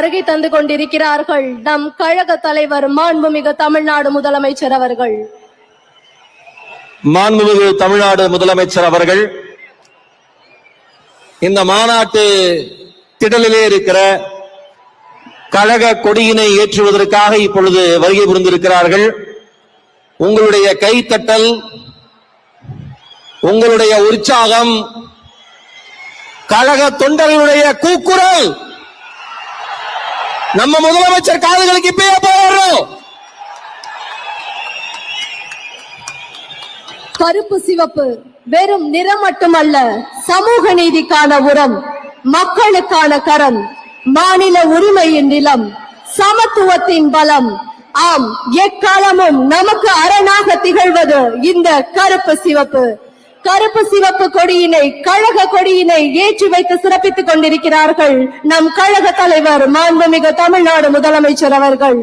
வருகை தந்து கொண்டிருக்கிறார்கள் நம் கழக தலைவர் மாண்புமிகு தமிழ்நாடு முதலமைச்சர் அவர்கள். மாண்புமிகு தமிழ்நாடு முதலமைச்சர் அவர்கள் இந்த மாநாட்டு திடலிலே இருக்கிற கழக கொடியினை ஏற்றுவதற்காக இப்பொழுது வருகை புரிந்திருக்கிறார்கள். உங்களுடைய கைத்தட்டல், உங்களுடைய உற்சாகம், கழக தொண்டர்களுடைய கூக்குரல் நம்ம முதலமைச்சர் காதுகளுக்கு இப்பயே போயிடும். கருப்பு சிவப்பு வெறும் நிறம் மட்டுமல்ல, சமூக நீதிக்கான உரம், மக்களுக்கான கரம், மாநில உரிமையின் நிலம், சமத்துவத்தின் பலம். ஆம், எக்காலமும் நமக்கு அரணாக திகழ்வது இந்த கருப்பு சிவப்பு. கருப்பு சிவப்பு கொடியினை, கழக கொடியினை ஏற்றி வைத்து சிறப்பித்துக் கொண்டிருக்கிறார்கள் நம் கழக தலைவர் மாண்புமிகு தமிழ்நாடு முதலமைச்சர் அவர்கள்.